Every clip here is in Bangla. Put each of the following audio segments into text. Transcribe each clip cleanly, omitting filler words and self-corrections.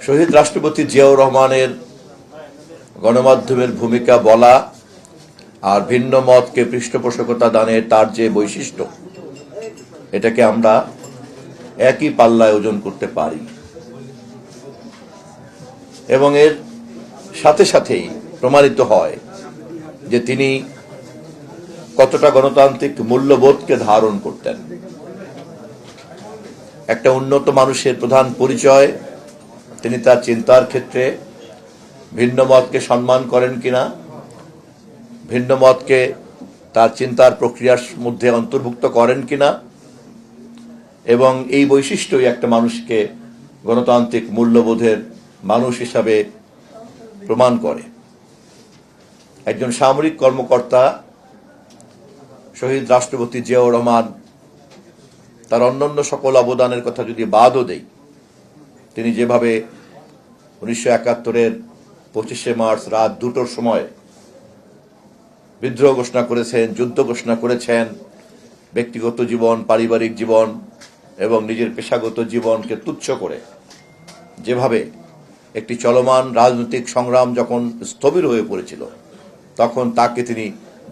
শহীদ রাষ্ট্রপতি জিয়াউর রহমানের গণমাধ্যমের ভূমিকা বলা আর ভিন্ন মতকে পৃষ্ঠপোষকতা দানের তার যে বৈশিষ্ট্য, এটাকে আমরা একই পাল্লায় ওজন করতে পারি এবং এর সাথে সাথেই প্রমাণিত হয় যে তিনি কতটা গণতান্ত্রিক মূল্যবোধকে ধারণ করতেন। একটা উন্নত মানুষের প্রধান পরিচয় তিনি তার চিন্তার ক্ষেত্রে ভিন্ন মতকে সম্মান করেন কিনা, ভিন্ন মতকে তার চিন্তার প্রক্রিয়ার মধ্যে অন্তর্ভুক্ত করেন কিনা, এবং এই বৈশিষ্ট্যই একটা মানুষকে গণতান্ত্রিক মূল্যবোধের মানুষ হিসাবে প্রমাণ করে। একজন সামরিক কর্মকর্তা শহীদ রাষ্ট্রপতি জিয়াউর রহমান তার অন্যান্য সকল অবদানের কথা যদি বাদও দেই, তিনি যেভাবে 1971-এর 25শে মার্চ রাত 2টোর সময় বিদ্রোহ ঘোষণা করেছেন, যুদ্ধ ঘোষণা করেছেন, ব্যক্তিগত জীবন, পারিবারিক জীবন এবং নিজের পেশাগত জীবনকে তুচ্ছ করে যেভাবে একটি চলমান রাজনৈতিক সংগ্রাম যখন স্থবির হয়ে পড়েছিল, তখন তাকে তিনি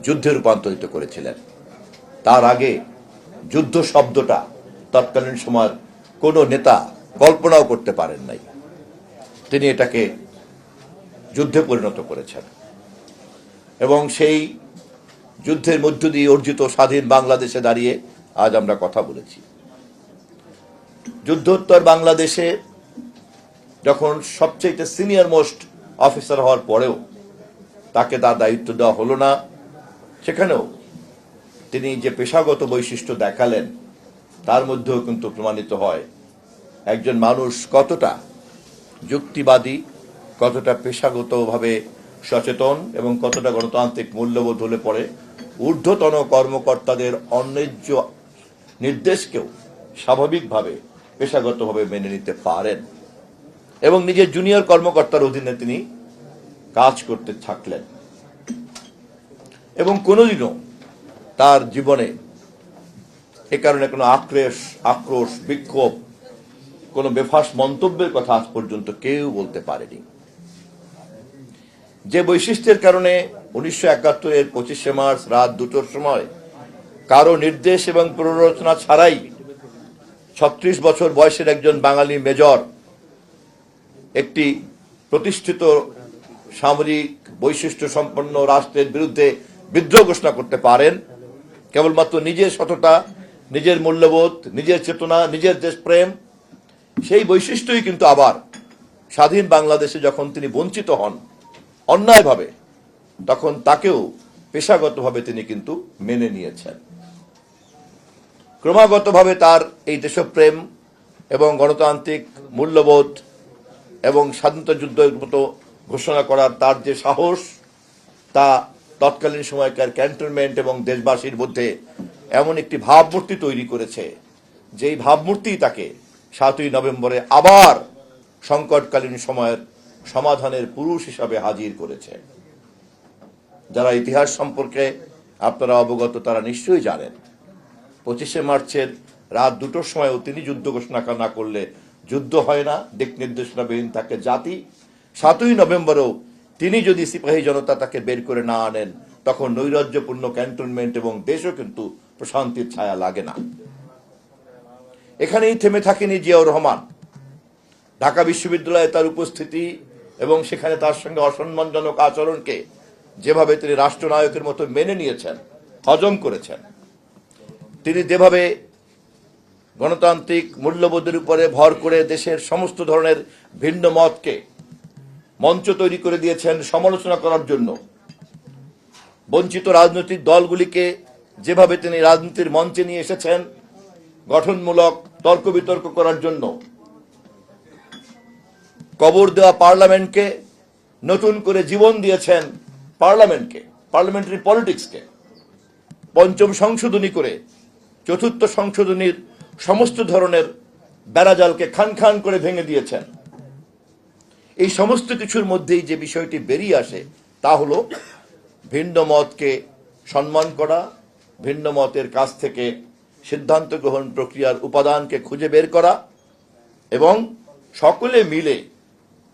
যুদ্ধে রূপান্তরিত করেছিলেন। তার আগে যুদ্ধ শব্দটা তৎকালীন সময়ের কোনো নেতা কল্পনাও করতে পারেন নাই। তিনি এটাকে যুদ্ধে পরিণত করেছেন এবং সেই যুদ্ধের মধ্য দিয়ে অর্জিত স্বাধীন বাংলাদেশে দাঁড়িয়ে আজ আমরা কথা বলেছি। যুদ্ধোত্তর বাংলাদেশে যখন সবচেয়ে সিনিয়র মোস্ট অফিসার হওয়ার পরেও তাকে তার দায়িত্ব দেওয়া হলো না, সেখানেও তিনি যে পেশাগত বৈশিষ্ট্য দেখালেন তার মধ্যেও কিন্তু প্রমাণিত হয় একজন মানুষ কতটা যুক্তিবাদী, কতটা পেশাগতভাবে সচেতন এবং কতটা গণতান্ত্রিক মূল্যবোধ হলে পরে ঊর্ধ্বতন কর্মকর্তাদের অন্যায্য নির্দেশকেও স্বাভাবিকভাবে পেশাগতভাবে মেনে নিতে পারেন এবং নিজের জুনিয়র কর্মকর্তার অধীনে তিনি কাজ করতে থাকলেন এবং কোনোদিনও তার জীবনে এ কারণে কোনো আক্রোশ, বিক্ষোভ, কোনো বেফাস মন্তব্যের কথা আজ পর্যন্ত কেউ বলতে পারেনি। যে বৈশিষ্ট্যের কারণে 1971-এর 25শে মার্চ রাত 2টোর সময় কারো নির্দেশ এবং প্ররোচনা ছাড়াই 36 বছর বয়সের একজন বাঙালি মেজর একটি প্রতিষ্ঠিত সামরিক বৈশিষ্ট্য সম্পন্ন রাষ্ট্রের বিরুদ্ধে বিদ্রোহ ঘোষণা করতে পারেন, কেবলমাত্র নিজের সততা, নিজের মূল্যবোধ, নিজের চেতনা, নিজের দেশপ্রেম, সেই বৈশিষ্ট্যই কিন্তু আবার স্বাধীন বাংলাদেশে যখন তিনি বঞ্চিত হন অন্যায়ভাবে, তখন তাকেও পেশাগতভাবে তিনি কিন্তু মেনে নিয়েছেন। ক্রমাগতভাবে তার এই দেশপ্রেম এবং গণতান্ত্রিক মূল্যবোধ এবং স্বাধীনতা যুদ্ধের মতো ঘোষণা করার তার যে সাহস, তা তৎকালীন সময়কার ক্যান্টনমেন্ট এবং দেশবাসীর মধ্যে এমন একটি ভাবমূর্তি তৈরি করেছে, যেই ভাবমূর্তি তাকে 7ই নভেম্বরে আবার সংকটকালীন সময়ের সমাধানের পুরুষ হিসাবে হাজির করেছে। যারা ইতিহাস সম্পর্কে আপনারা অবগত তারা নিশ্চয়ই জানেন 25শে মার্চের রাত 2টোর সময়ও তিনি যুদ্ধ ঘোষণা না করলে যুদ্ধ হয় না, দিক নির্দেশনাবিহীন থাকে জাতি। 7ই নভেম্বরেও তিনি যদি সিপাহী জনতা তাকে বের করে না আনেন, তখন নৈরাজ্যপূর্ণ ক্যান্টনমেন্ট এবং দেশও কিন্তু প্রশান্তির ছায়া লাগে না। এখানেই থেমে থাকেনি জিয়াউর রহমান। ঢাকা বিশ্ববিদ্যালয়ে তার উপস্থিতি এবং সেখানে তার সঙ্গে অসম্মানজনক আচরণকে যেভাবে তিনি রাষ্ট্রনায়কের মতো মেনে নিয়েছেন, হজম করেছেন, তিনি যেভাবে গণতান্ত্রিক মূল্যবোধের উপরে ভর করে দেশের সমস্ত ধরনের ভিন্ন মতকে মঞ্চ তৈরি করে দিয়েছেন সমালোচনা করার জন্য, বঞ্চিত রাজনৈতিক দলগুলিকে যেভাবে তিনি রাজনীতির মঞ্চে নিয়ে এসেছেন গঠনমূলক তর্ক বিতর্ক করার জন্য, কবর দেওয়া পার্লামেন্টকে নতুন করে জীবন দিয়েছেন, পার্লামেন্টকে, পার্লামেন্টারি পলিটিক্সকে পঞ্চম সংশোধনী করে 4র্থ সংশোধনীর সমস্ত ধরনের বেড়াজালকে খান খান করে ভেঙে দিয়েছেন। এই সমস্ত কিছুর মধ্যেই যে বিষয়টি বেরিয়ে আসে তা হলো ভিন্ন মতকে সম্মান করা, ভিন্ন মতের কাছ থেকে সিদ্ধান্ত গ্রহণ প্রক্রিয়ার উপাদানকে খুঁজে বের করা এবং সকলে মিলে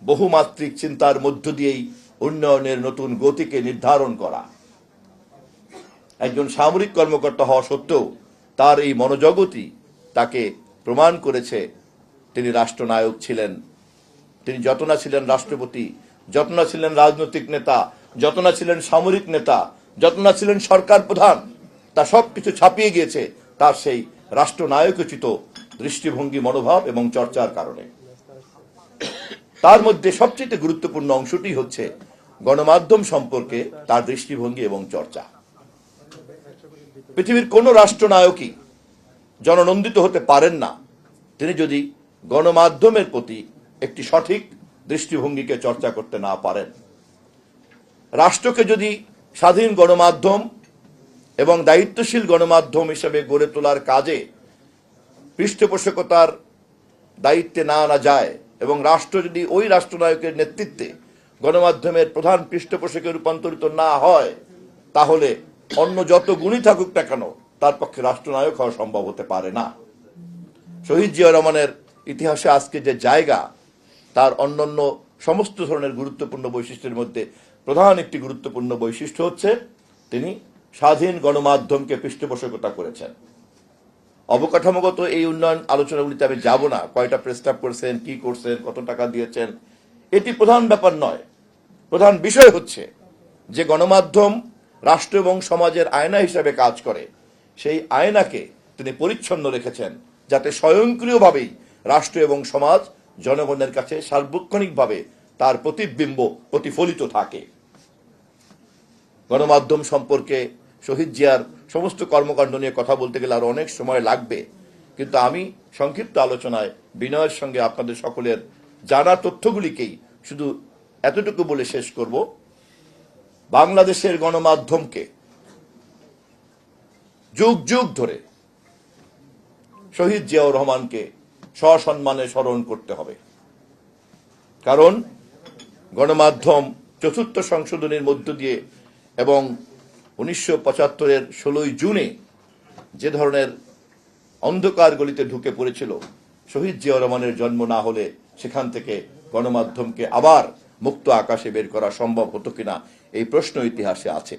বহুমাত্রিক চিন্তার মধ্য দিয়েই উন্নয়নের নতুন গতিকে নির্ধারণ করা। একজন সামরিক কর্মকর্তা হওয়া সত্ত্বেও তার এই মনোজগতই তাকে প্রমাণ করেছে তিনি রাষ্ট্রনায়ক ছিলেন। তিনি যত না ছিলেন রাষ্ট্রপতি, যত না ছিলেন রাজনৈতিক নেতা, যত না ছিলেন সামরিক নেতা, যত না ছিলেন সরকার প্রধান, তা সবকিছু ছাপিয়ে গিয়েছে তার সেই রাষ্ট্রনায়কোচিত দৃষ্টিভঙ্গি, মনোভাব এবং চর্চার কারণে। তার মধ্যে সবচেয়ে গুরুত্বপূর্ণ অংশটি হচ্ছে গণমাধ্যম সম্পর্কে তার দৃষ্টিভঙ্গি এবং চর্চা। পৃথিবীর কোন রাষ্ট্রনায়কই জননন্দিত হতে পারেন না তিনি যদি গণমাধ্যমের প্রতি একটি সঠিক দৃষ্টিভঙ্গিকে চর্চা করতে না পারেন। রাষ্ট্রকে যদি স্বাধীন গণমাধ্যম এবং দায়িত্বশীল গণমাধ্যম হিসেবে গড়ে তোলার কাজে পৃষ্ঠপোষকতার দায়িত্বে না আনা যায় এবং রাষ্ট্র যদি ওই রাষ্ট্রনায়কের নেতৃত্বে গণমাধ্যমের প্রধান পৃষ্ঠপোষকে রূপান্তরিত না হয়, তাহলে অন্য যত গুণী থাকুক না কেন তার পক্ষে রাষ্ট্রনায়ক হওয়া সম্ভব হতে পারে না। শহীদ জিয়া রহমানের ইতিহাসে আজকে যে জায়গা, তার অন্যান্য সমস্ত ধরনের গুরুত্বপূর্ণ বৈশিষ্ট্যের মধ্যে প্রধান একটি গুরুত্বপূর্ণ বৈশিষ্ট্য হচ্ছে তিনি স্বাধীন গণমাধ্যমকে পৃষ্ঠপোষকতা করেছেন। অবকাঠামোগত এই উন্নয়ন আলোচনাগুলিতে আমি যাব না, কয়টা প্রেস ক্লাব করছেন, কি করছেন, কত টাকা দিয়েছেন, এটি প্রধান ব্যাপার নয়। প্রধান বিষয় হচ্ছে যে গণমাধ্যম রাষ্ট্র এবং সমাজের আয়না হিসাবে কাজ করে, সেই আয়নাকে তিনি পরিচ্ছন্ন রেখেছেন যাতে স্বয়ংক্রিয়ভাবেই রাষ্ট্র এবং সমাজ জনগণের কাছে সার্বক্ষণিকভাবে তার প্রতিবিম্ব প্রতিফলিত থাকে। গণমাধ্যম সম্পর্কে শহীদ জিয়ার সমস্ত কর্মকাণ্ড নিয়ে কথা বলতে গেলে আরো অনেক সময় লাগবে, কিন্তু আমি সংক্ষিপ্ত আলোচনায় বিনয়ের সঙ্গে আপনাদের সকলের জানা তথ্যগুলিকেই শুধু এতটুকু বলে শেষ করব। বাংলাদেশের গণমাধ্যমকে যুগ যুগ ধরে শহীদ জিয়াউর রহমানকে সসম্মানে স্মরণ করতে হবে, কারণ গণমাধ্যম চতুর্থ সংশোধনীর মধ্য দিয়ে এবং 1975-এর 16ই জুনে যে ধরনের অন্ধকার গলিতে ঢুকে পড়েছিল, শহীদ জিয়াউর রহমানের জন্ম না হলে সেখান থেকে গণমাধ্যমকে আবার মুক্ত আকাশে বের করা সম্ভব হতো কিনা এই প্রশ্ন ইতিহাসে আছে।